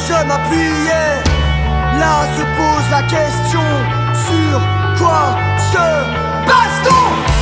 je m'appuyais. Là se pose la question, sur quoi se base-t-on?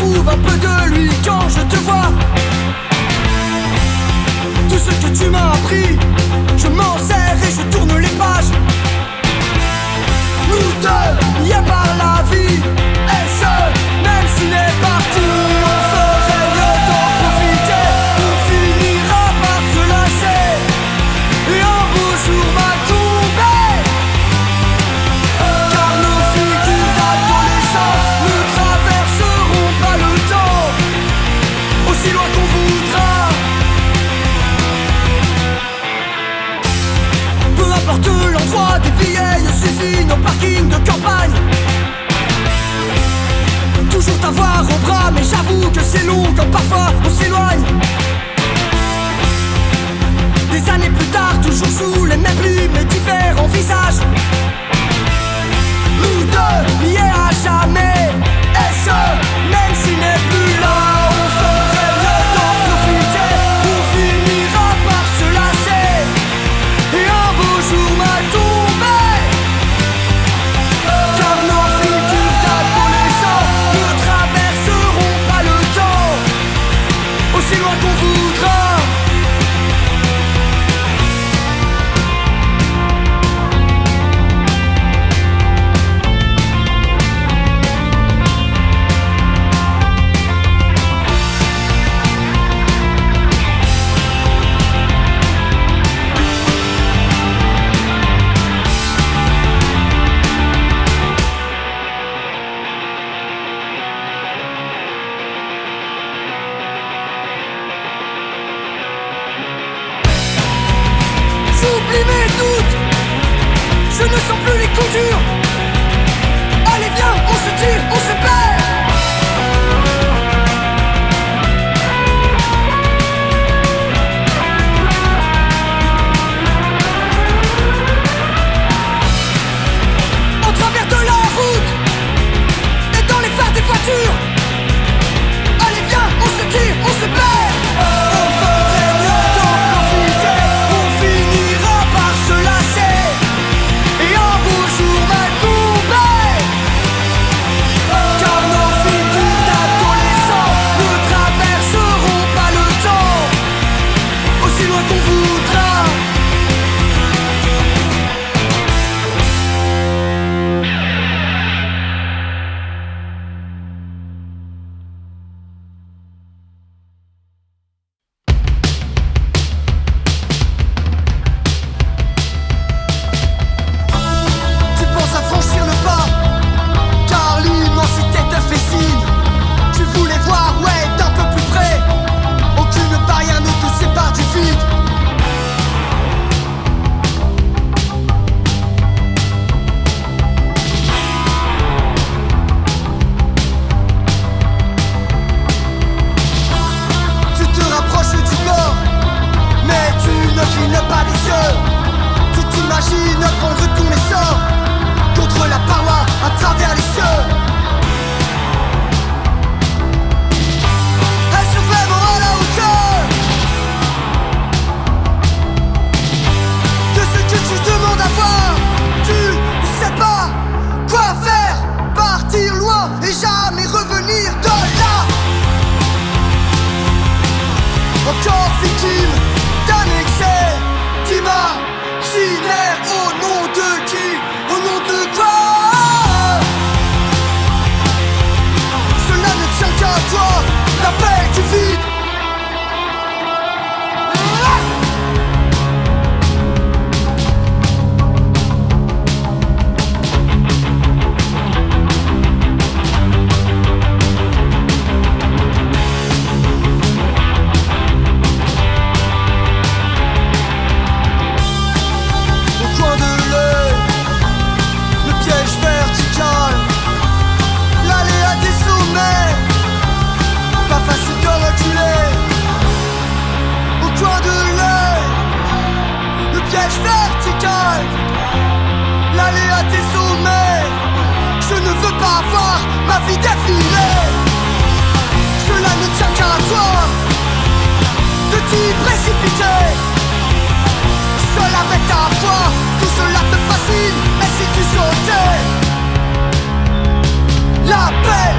retrouve un peu de lui quand je te vois. Tout ce que tu m'as appris, je m'en sers et je tourne les pages. Nous deux, liés par la vie, et ce, même s'il est parti, on ferait mieux d'en profiter. On finira par se lasser, et un beau jour va tomber. Car nos figures d'adolescents ne traverseront pas le temps, aussi loin qu'on voudra. Peu importe l'endroit des vieilles usines au parking de campagne, toujours t'avoir au bras, mais j'avoue que c'est long quand parfois on s'éloigne. Des années plus tard, toujours sous les mêmes plumes et différents visages. Nous deux, liés à jamais, et ce, même s'il n'est plus là, on ferait mieux d'en profiter. On finira par se lasser, et un beau jour va tomber. Car nos figures d'adolescents ne traverseront pas le temps, aussi loin qu'on voudra. J'oublie mes doutes, je ne sens plus les coups durs. Allez viens, on se tire, on se perd. Au travers de la route et dans les phares des voitures. Allez viens, on se tire, on se perd. On ferait mieux d'en profiter. On finira par se lasser, et un beau jour va tomber. Car nos figures d'adolescents ne traverseront pas le temps, aussi loin qu'on voudra. Tu penses à franchir le pas, car l'immensité te fait signe. Tu voulais voir, ouais, d'un peu plus près. Aucune barrière ne te sépare du vide. Tu te rapproches du bord, mais tu ne clignes pas les yeux. Tu t'imagines prendre ton essor contre la paroi à travers les cieux. Est-ce vraiment à la hauteur de ce que tu demandes à voir? Tu ne sais pas quoi faire, partir loin et jamais revenir de là. Encore victime d'un excès d'imaginaire. Au nom de qui? Au nom de quoi? Cela ne tient qu'à toi, l'appel du vide. Au coin de l'œil, le piège vertical, l'aléa des sommets, pas facile de reculer. Au coin de l'œil, le piège vertical, l'aléa des sommets. Je ne veux pas voir ma vie défiler. Cela ne tient qu'à toi de t'y précipiter. Seul avec ta foi, tout cela te fascine. Et si tu sautais l'appel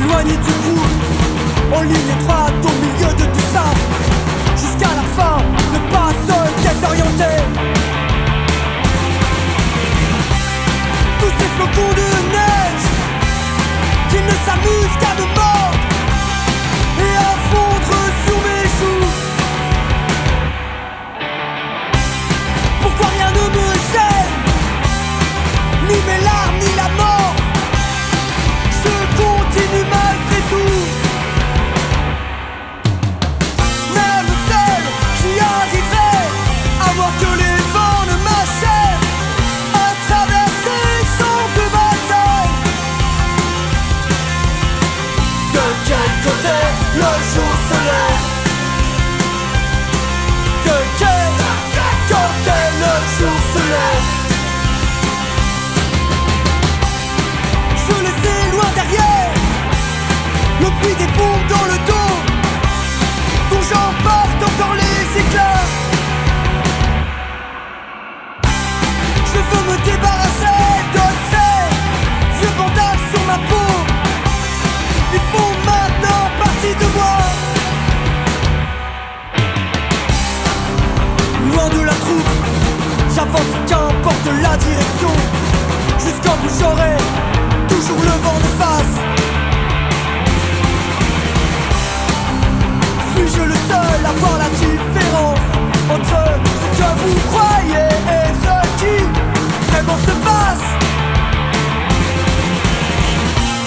éloigné du groupe, en ligne étroite au milieu de tout ça, jusqu'à la fin, ne pas se désorienter. Tous ces flocons de neige qui ne s'amusent qu'à me mordre et à fondre sur mes joues. Pourquoi rien ne me gêne, ni mes larmes ni la mort? Je continue malgré tout. Même seul, j'y arriverai à voir que les vents ne m'achèvent, à traverser les champs de bataille. De quel côté le jour se lève? De quel côté le jour se lève? Je les ai loin derrière, le bruit des bombes dans le dos, dont j'emporte encore les éclats. Je veux me débarrasser de ces vieux bandages sur ma peau. Ils font maintenant partie de moi. Loin de la troupe, j'avance qu'importe la direction, jusqu'au bout j'aurai toujours le vent de face. Suis-je le seul à voir la différence entre ce que vous croyez et ce qui vraiment se passe?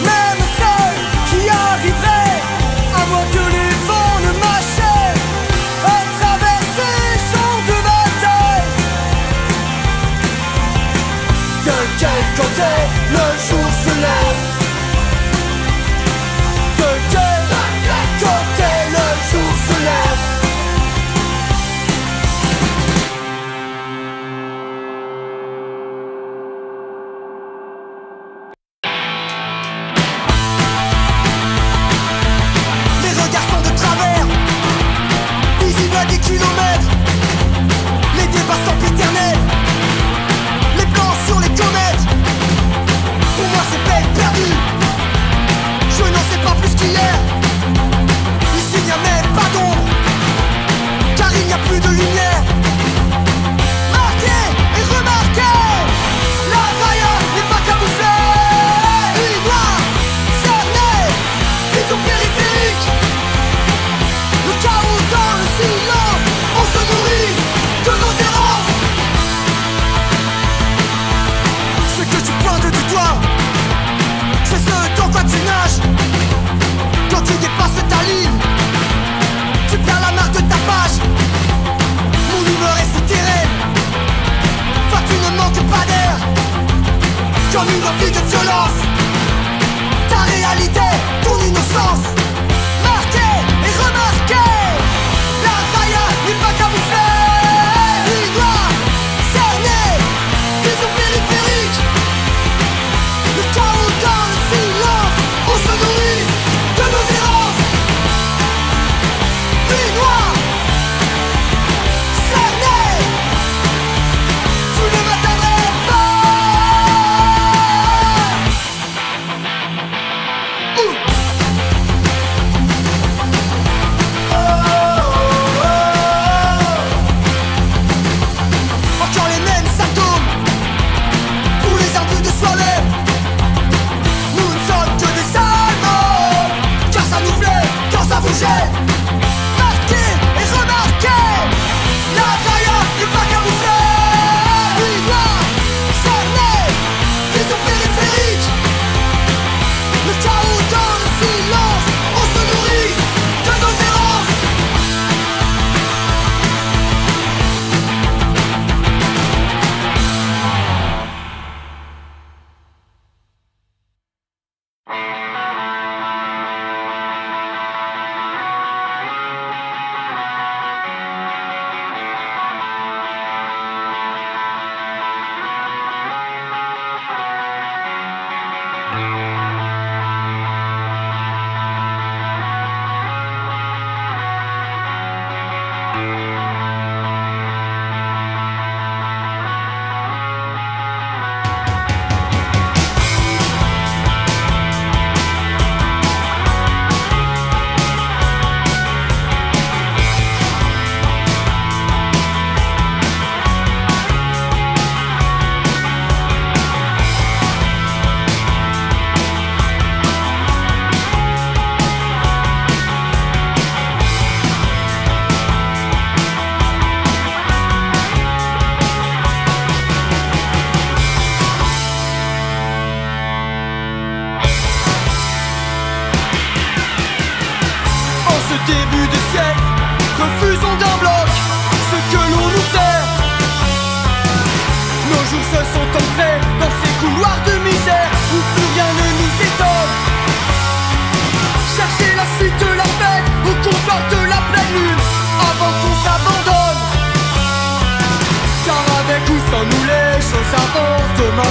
Même seul, qui arriverait, à moins que les vents ne m'achèvent, à traverser les champs de bataille. De quel côté le jour se lève?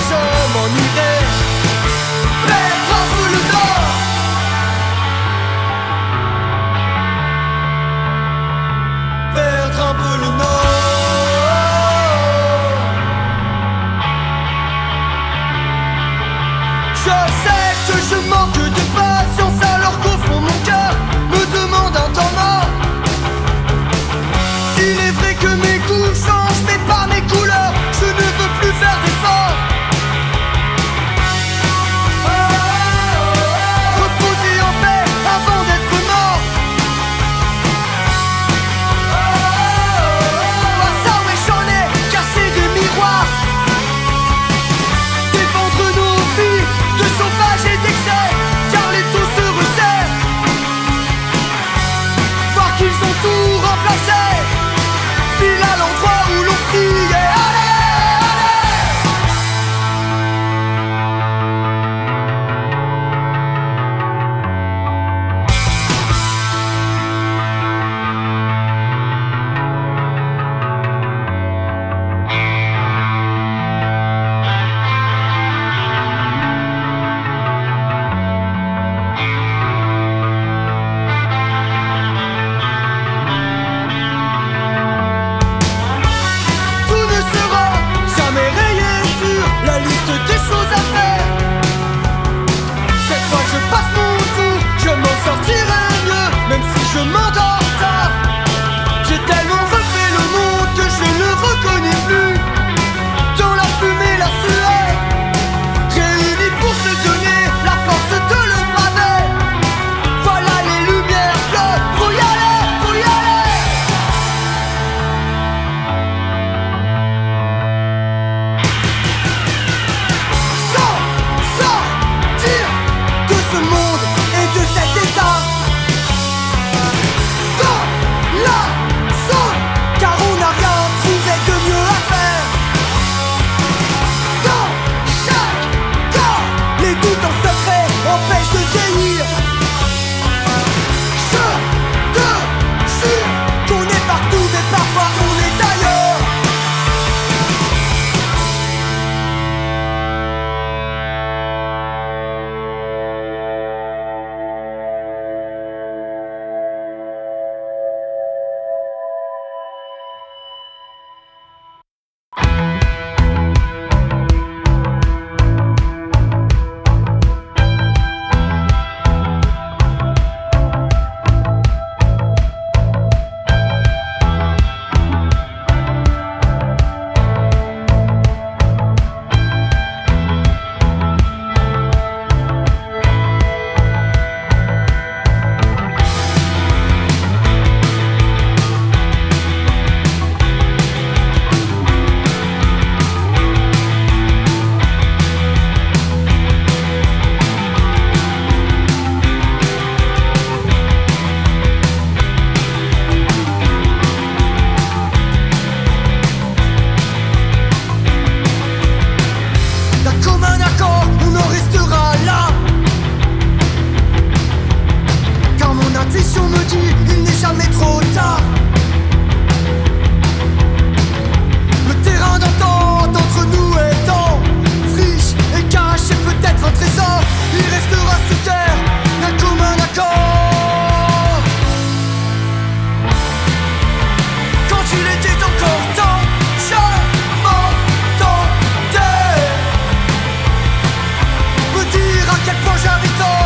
je m'en irai perdre un peu le nord. Perdre un peu le nord. Je sais que je manque de patience alors qu'au fond mon cœur me demande un temps mort. Il est vrai que mes goûts changent mais pas mes couleurs. Je ne veux plus faire d'efforts. Reposer en paix avant d'être mort. Ah ça ouais j'en ai cassé des miroirs. Défendre nos vies de sauvage et d'excès, car les taux se resserrent. Voir qu'ils ont tout remplacé, pile à l'endroit où l'on criait allez, tout ne sera jamais rayé sur la liste des choses à faire. Cette fois je passe mon tour, je m'en sortirai mieux, même si je m'endors tard. J'ai tellement refait le monde que je ne reconnais plus. Dans la fumée, la sueur, réunis pour se donner la force de le braver. Voilà les lumières bleues, faut y aller, faut y aller. Sans sortir de ce monde et de cet état. Dans la zone, car on n'a rien trouvé de mieux à faire. Dans chaque corps, les doutes en secret empêchent de vieillir. Je te jure qu'on est partout mais parfois on est ailleurs. D'un commun accord, on en restera là. Car mon intuition me dit, il n'est jamais trop tard. Le terrain d'entente entre nous étant friche et cache et peut-être un trésor. Il restera sous terre, d'un commun accord. Quand il était encore temps, je m'entendais me dire à quel point j'avais tort.